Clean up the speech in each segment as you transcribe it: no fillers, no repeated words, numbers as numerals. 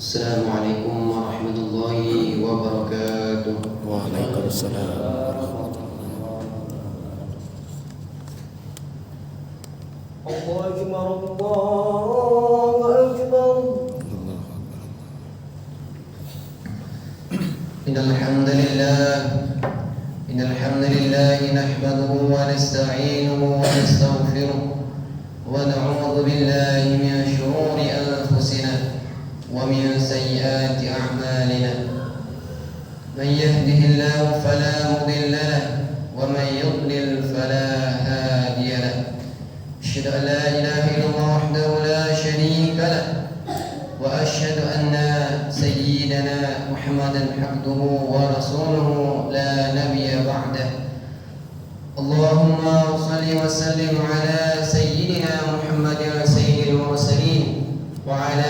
Assalamualaikum warahmatullahi wabarakatuh. Waalaikumsalam warahmatullahi Innal hamdalillah nahmaduhu wa nasta'inuhu wa nastaghfiruh wa na'udzu billahi min shururi anfusina wa min sayyiati a'malina. Man yahdihillahu fala mudilla lahu wa man yudlil fala hadiya lahu. Asyhadu an la ilaha illallah wahdahu la syarika lahu wa asyhadu anna sayyidana Muhammadan abduhu wa rasuluhu la nabiyya ba'dah. Allahumma shalli wa sallim ala sayyidina Muhammadin sayyidil mursalin wa ala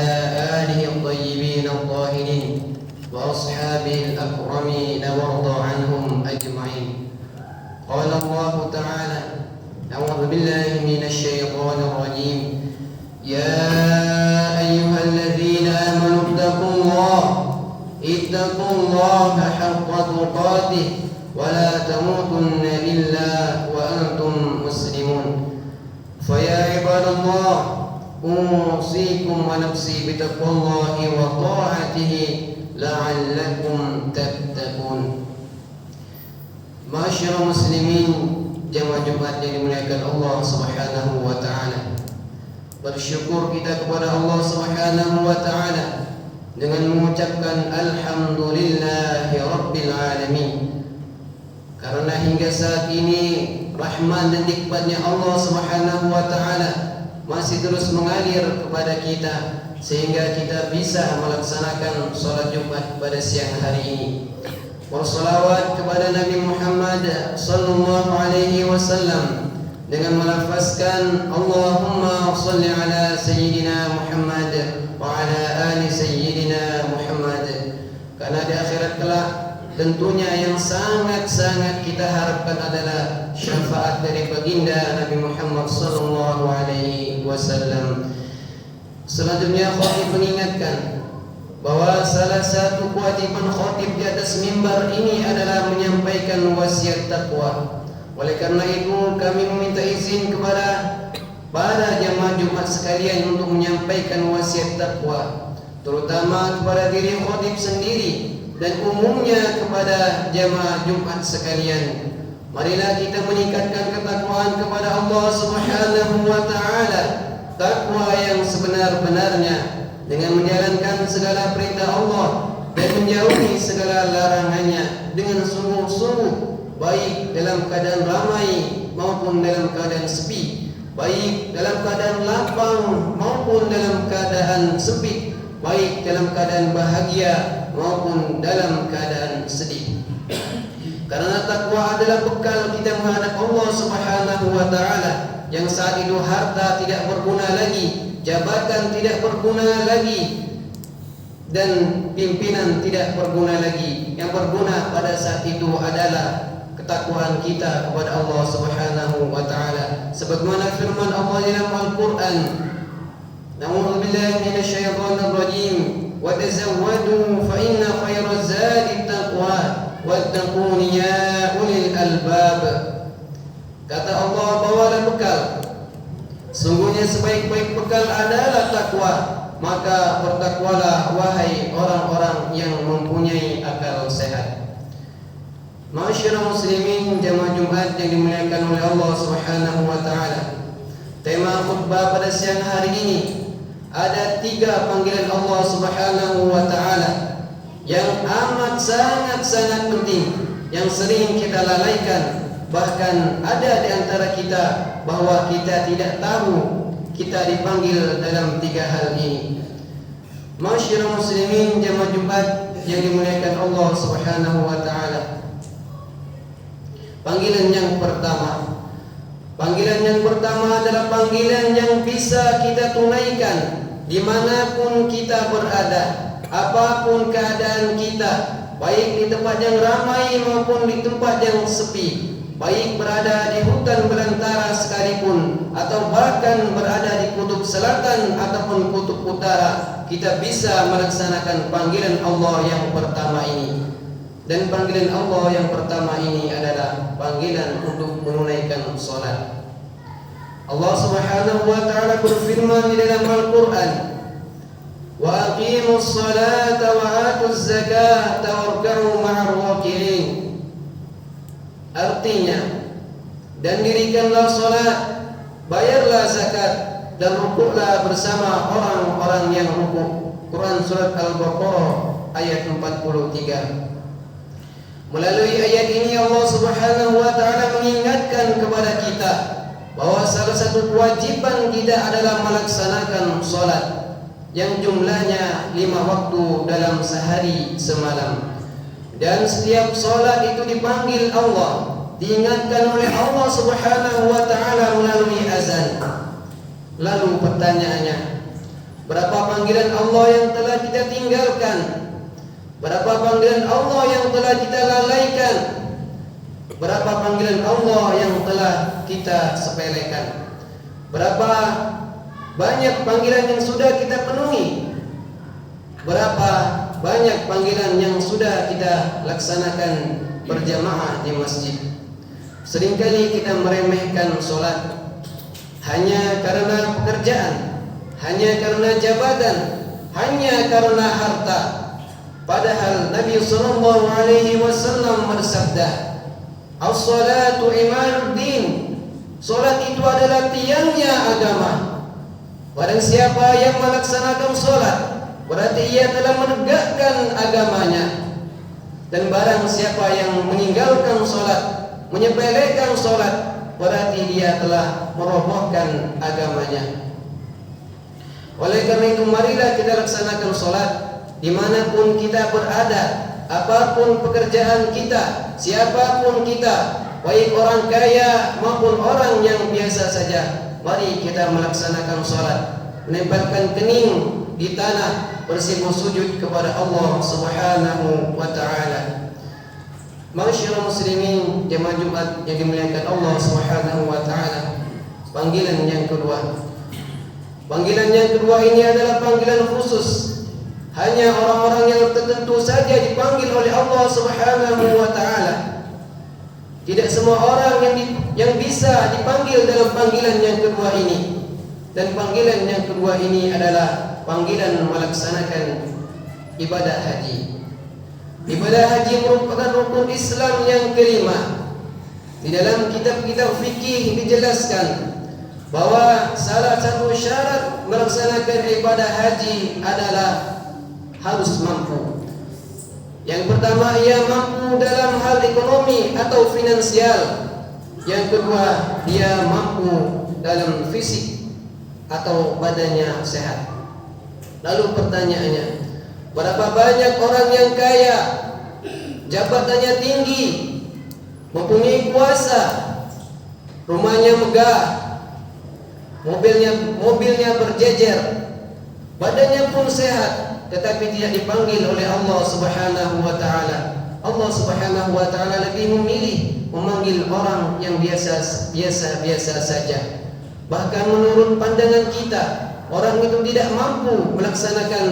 alihi at-tayyibin at-tahirin wa ashabihi al-akramin warda anhum ajma'in. Qala Allah ta'ala: A'udzu billahi minasy syaithanir rajim. Ya ayyuhalladzina amanu ittaqullaha haqqa tuqatih wa la tamutunna illa wa antum muslimun. Fa ya ibadallah, usikum wa nafsi bitaqwallahi wa ta'atihi la'allakum tattaqun. Ma'asyiral muslimin, jamaah Jumat yang dimuliakan Allah Subhanahu wa taala. Bersyukur kita kepada Allah Subhanahu wa taala dengan mengucapkan alhamdulillahi rabbil alamin. Karena hingga saat ini rahmat dan nikmatnya Allah Subhanahu wa taala masih terus mengalir kepada kita sehingga kita bisa melaksanakan salat Jumat pada siang hari ini. Wassalawat kepada Nabi Muhammad sallallahu alaihi wasallam dengan melafazkan Allahumma shalli ala sayyidina Muhammad wa ala ali sayyidina Muhammad. Karena di akhirat kelak tentunya yang sangat-sangat kita harapkan adalah syafaat dari baginda Nabi Muhammad sallallahu alaihi wasallam. Selanjutnya khatib mengingatkan bahwa salah satu kewajiban khatib di atas mimbar ini adalah menyampaikan wasiat takwa. Oleh karena itu kami meminta izin kepada para jamaah Jumat sekalian untuk menyampaikan wasiat takwa, terutama kepada diri khatib sendiri dan umumnya kepada jamaah Jumat sekalian. Marilah kita meningkatkan ketakwaan kepada Allah Subhanahu wa taala, takwa yang sebenar-benarnya dengan menjalankan segala perintah Allah dan menjauhi segala larangannya dengan sungguh-sungguh, baik dalam keadaan ramai maupun dalam keadaan sepi, baik dalam keadaan lapang maupun dalam keadaan sempit, baik dalam keadaan bahagia maupun dalam keadaan sedih. Karena takwa adalah bekal kita menghadap Allah Subhanahu wa taala, yang saat itu harta tidak berguna lagi, jabatan tidak berguna lagi, dan pimpinan tidak berguna lagi. Yang berguna pada saat itu adalah ketakwaan kita kepada Allah Subhanahu wa taala. Sebagaimana firman Allah dalam Al-Qur'an, Na'udzubillahi minasyaitonir rajim, wa tazawwadu fa inna khairaz zadi taqwa wattaquni ya ulil albab. Kata Allah, bawalah bekal. Sungguhnya sebaik-baik bekal adalah takwa, maka bertakwalah wahai orang-orang yang mempunyai akal sehat. Ma'asyiral muslimin, jamaah Jumat yang dimuliakan oleh Allah Subhanahu wa taala. Tema khutbah pada siang hari ini ada 3 panggilan Allah Subhanahu wa taala yang amat sangat-sangat penting, yang sering kita lalaikan. Bahkan ada di antara kita bahwa kita tidak tahu kita dipanggil dalam 3 hal ini. Ma'asyiral muslimin, jamaah Jumat yang dimuliakan Allah Subhanahu wa taala. Panggilan yang pertama adalah panggilan yang bisa kita tunaikan dimanapun kita berada, apapun keadaan kita, baik di tempat yang ramai maupun di tempat yang sepi, baik berada di hutan belantara sekalipun atau bahkan berada di kutub selatan ataupun kutub utara, kita bisa melaksanakan panggilan Allah yang pertama ini. Dan panggilan Allah yang pertama ini adalah panggilan untuk menunaikan salat. Allah Subhanahu wa taala berfirman di dalam Al-Qur'an, "Wa aqimus salata wa atuz zakata warka'u ma'ar raki'in." Artinya, dan dirikanlah salat, bayarlah zakat, dan rukuklah bersama orang-orang yang rukuk. Quran surat Al-Baqarah ayat 43. Melalui ayat ini Allah Subhanahu wa taala mengingatkan kepada kita bahwa salah satu kewajiban kita adalah melaksanakan salat yang jumlahnya 5 waktu dalam sehari semalam. Dan setiap salat itu dipanggil Allah, diingatkan oleh Allah Subhanahu wa taala melalui azan. Lalu pertanyaannya, berapa panggilan Allah yang telah kita tinggalkan? Berapa panggilan Allah yang telah kita lalaikan? Berapa panggilan Allah yang telah kita sepelekan? Berapa banyak panggilan yang sudah kita penuhi? Berapa banyak panggilan yang sudah kita laksanakan berjamaah di masjid? Seringkali kita meremehkan solat hanya karena pekerjaan, hanya karena jabatan, hanya karena harta. Padahal Nabi sallallahu alaihi wasallam bersabda, "As-salatu imaduddin." Salat itu adalah tiangnya agama. Barang siapa yang melaksanakan salat, berarti ia telah menegakkan agamanya. Dan barang siapa yang meninggalkan salat, menyepelekan salat, berarti dia telah merobohkan agamanya. Oleh karena itu, marilah kita laksanakan salat dimanapun kita berada, apapun pekerjaan kita, siapapun kita, baik orang kaya maupun orang yang biasa saja. Mari kita melaksanakan salat, menempelkan kening di tanah, bersimpuh sujud kepada Allah Subhanahu wa taala. Masyaallah muslimin, jemaah Jumat yang dimuliakan Allah Subhanahu wa taala. Panggilan yang kedua. Panggilan yang kedua ini adalah panggilan khusus. Hanya orang-orang yang tertentu saja dipanggil oleh Allah Subhanahu wa taala. Tidak semua orang yang bisa dipanggil dalam panggilan yang kedua ini. Dan panggilan yang kedua ini adalah panggilan melaksanakan ibadah haji. Ibadah haji merupakan rukun Islam yang kelima. Di dalam kitab-kitab fikih dijelaskan bahwa salah satu syarat melaksanakan ibadah haji adalah harus mampu. Yang pertama, ia mampu dalam hal ekonomi atau finansial. Yang kedua, dia mampu dalam fisik atau badannya sehat. Lalu pertanyaannya, berapa banyak orang yang kaya, jabatannya tinggi, mempunyai kuasa, rumahnya megah, mobilnya berjejer, badannya pun sehat, tetapi tidak dipanggil oleh Allah Subhanahu wa taala. Allah Subhanahu wa taala lebih memilih memanggil orang yang biasa saja. Bahkan menurut pandangan kita, orang itu tidak mampu melaksanakan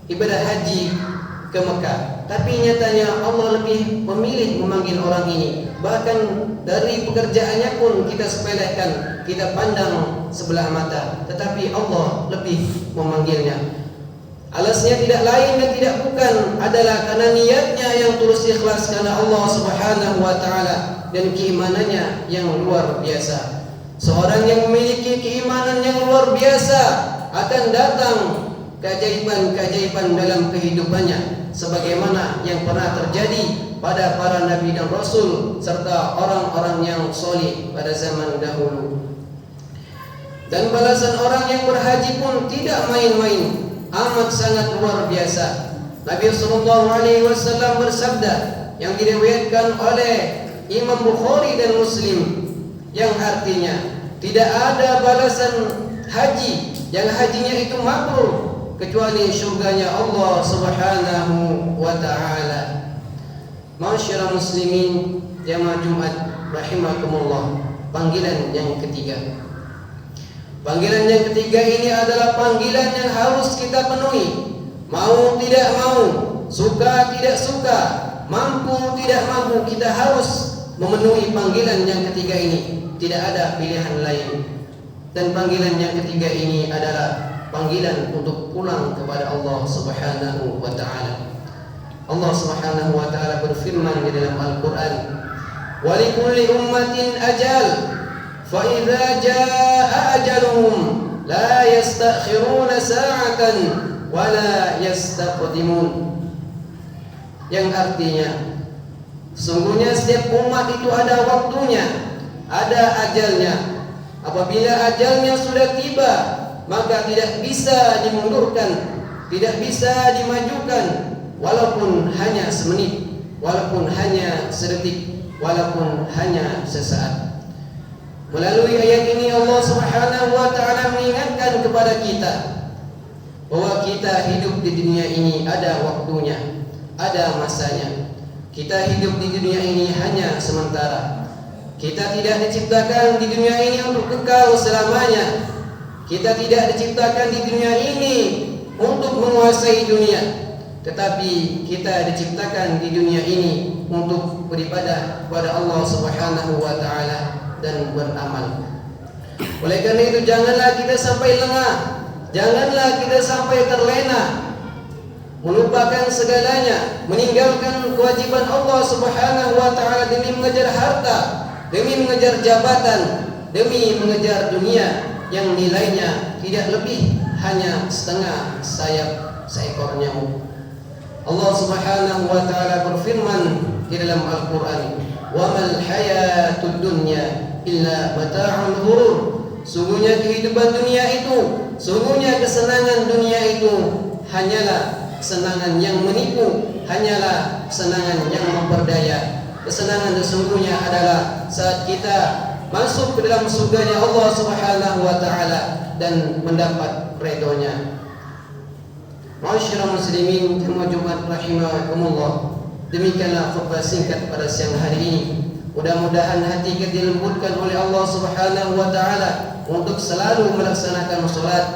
ibadah haji ke Mekah, tapi nyatanya Allah lebih memilih memanggil orang ini. Bahkan dari pekerjaannya pun kita sepelekan, kita pandang sebelah mata, tetapi Allah lebih memanggilnya. Alasnya tidak lain dan tidak bukan adalah karena niatnya yang tulus ikhlas karena Allah Subhanahu wa taala dan keimanannya yang luar biasa. Seorang yang memiliki keimanan yang luar biasa akan datang keajaiban-keajaiban dalam kehidupannya, sebagaimana yang pernah terjadi pada para nabi dan rasul serta orang-orang yang soleh pada zaman dahulu. Dan balasan orang yang berhaji pun tidak main-main, amat sangat luar biasa. Nabi SAW bersabda yang diriwayatkan oleh Imam Bukhari dan Muslim, yang artinya tidak ada balasan haji yang hajinya itu mabrur kecuali syurganya Allah Subhanahu wa ta'ala. Ma'asyiral muslimin jamaah Jumat rahimakumullah. Panggilan yang ketiga. Panggilan yang ketiga ini adalah panggilan yang harus kita penuhi. Mau tidak mau, suka tidak suka, mampu tidak mampu, kita harus memenuhi panggilan yang ketiga ini. Tidak ada pilihan lain. Dan panggilan yang ketiga ini adalah panggilan untuk pulang kepada Allah Subhanahu wa ta'ala. Allah Subhanahu wa ta'ala berfirman di dalam Al-Quran, "Wa likulli ummatin ajal, fa idza jaa ajaluhum la yastakhiruna sa'atan wa la yastaqdimun." Yang artinya, sungguhnya setiap umat itu ada waktunya, ada ajalnya. Apabila ajalnya sudah tiba, maka tidak bisa dimundurkan, tidak bisa dimajukan, walaupun hanya semenit, walaupun hanya sedetik, walaupun hanya sesaat. Melalui ayat ini Allah Subhanahu wa ta'ala mengingatkan kepada kita bahwa kita hidup di dunia ini ada waktunya, ada masanya. Kita hidup di dunia ini hanya sementara. Kita tidak diciptakan di dunia ini untuk kekal selamanya. Kita tidak diciptakan di dunia ini untuk menguasai dunia, tetapi kita diciptakan di dunia ini untuk beribadah kepada Allah Subhanahu wa ta'ala dan beramal. Oleh karena itu, janganlah kita sampai lengah, janganlah kita sampai terlena, melupakan segalanya, meninggalkan kewajiban Allah Subhanahu wa ta'ala demi mengejar harta, demi mengejar jabatan, demi mengejar dunia yang nilainya tidak lebih hanya setengah sayap seekor nyamuk. Allah Subhanahu wa ta'ala berfirman di dalam Al-Quran, "Wa mal hayatud dunya illa mata'ul ghurur." Sungguhnya kehidupan dunia itu, sungguhnya kesenangan dunia itu hanyalah kesenangan yang menipu, hanyalah kesenangan yang memperdaya. Kesenangan sesungguhnya adalah saat kita masuk ke dalam surganya Allah Subhanahu wa ta'ala dan mendapat ridhonya. Ma'asyiral muslimin jamaah Jumat rahimakumullah. Demikianlah khutbah singkat pada siang hari ini. Mudah-mudahan hati kita dilembutkan oleh Allah Subhanahu wa ta'ala untuk selalu melaksanakan salat,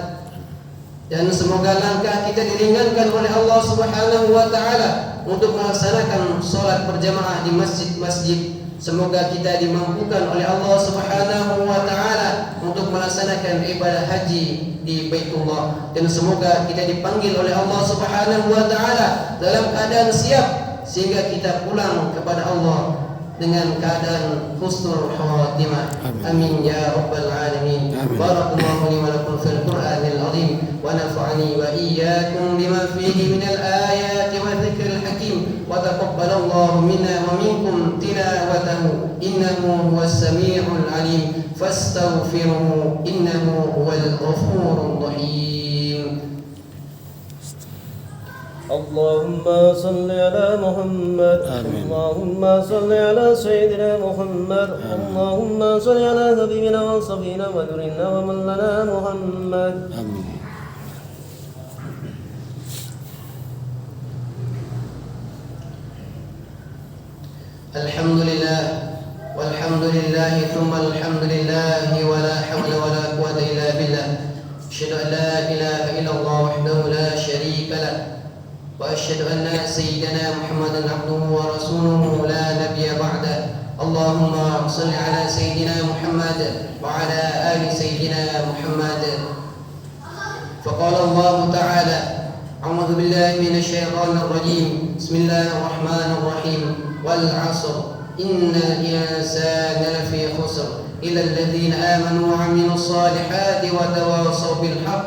dan semoga langkah kita diringankan oleh Allah Subhanahu wa ta'ala untuk melaksanakan salat berjamaah di masjid-masjid. Semoga kita dimampukan oleh Allah Subhanahu wa ta'ala untuk melaksanakan ibadah haji di Baitullah, dan semoga kita dipanggil oleh Allah Subhanahu wa ta'ala dalam keadaan siap sehingga kita pulang kepada Allah dengan keadaan husnul khatimah. Amin ya rabbal alamin. Barakallahu li wa lakum fil Qur'anil azim wa nafa'ani wa iyyakum bima fihi minal ayati wa dzikril hakim wa taqabbalallahu minna wa minkum tilawatahu innahu huwas samiul alim fastaghfiruhu innahu huwal ghafurur rahim. اللهم صل على محمد. اللهم صل على سيدنا محمد. اللهم صل على حبيبنا وصفينا ونورنا ومولانا محمد. الحمد لله والحمد لله ثم الحمد لله ولا حول ولا قوة إلا بالله. أشهد أن لا إله إلا الله وحده لا شريك له، وأشهد أن سيدنا محمدا عبده ورسوله لا نبي بعده. اللهم صل على سيدنا محمد وعلى آل سيدنا محمد. فقال الله تعالى: أعوذ بالله من الشيطان الرجيم، بسم الله الرحمن الرحيم، والعصر إن الإنسان لفي خسر إلا الذين آمنوا وعملوا الصالحات وتواصوا بالحق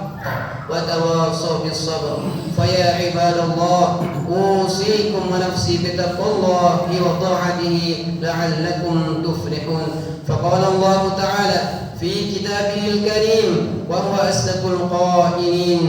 وتواصوا بالصبر. فيا عباد الله، أوصيكم ونفسي بتقوى الله وطاعته لعلكم تفلحون. فقال الله تعالى في كتابه الكريم وهو أصدق القائلين: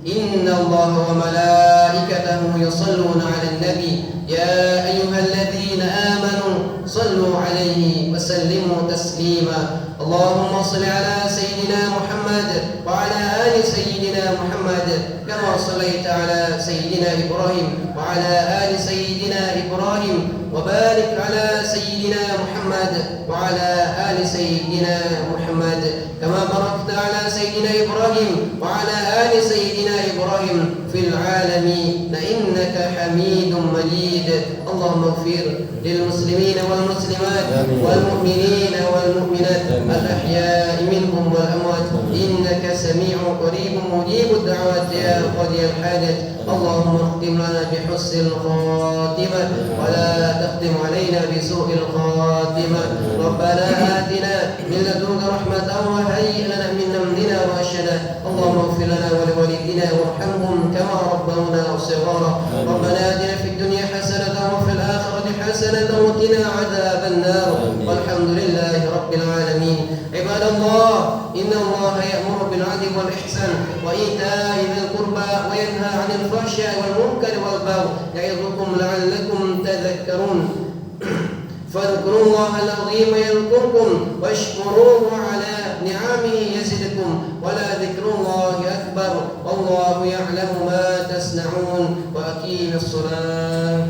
إن الله وملائكته يصلون على النبي يا أيها الذين آمنوا صلوا عليه وسلموا تسليما اللهم صل على سيدنا محمد وعلى آل سيدنا محمد كما صليت على سيدنا إبراهيم وعلى آل سيدنا إبراهيم وبارك على سيدنا محمد وعلى آل سيدنا محمد كما باركت على سيدنا إبراهيم وعلى آل سيدنا إبراهيم في العالمين إنك حميد مجيد اللهم اغفر للمسلمين والمسلمات والمؤمنين والمؤمنات الأحياء منهم والأموات إنك سميع قريب مجيب الدعوات يا قاضي الحاجة اللهم اختم لنا بحسن الخاتمة ولا تختم علينا بسوء الخاتمة ربنا آتنا من لدنك رحمة وهيئ لنا من أمرنا رشدا اللهم اغفر لنا ولوالدينا وارحمهم كما ربونا صغارا ربنا آتنا في الدنيا حسنة وفي الآخرة حسنة وقنا عذاب النار والحمد لله رب العالمين عباد الله إن الله يأمر بالعدل والإحسان وإيتاء ذي القربى وينهى عن الفحشاء والمنكر والبغي يعظكم لعلكم تذكرون فاذكروا الله العظيم يذكركم واشكروه على نعمه يزدكم ولذكر الله أكبر والله يعلم ما تصنعون وأقيموا الصلاة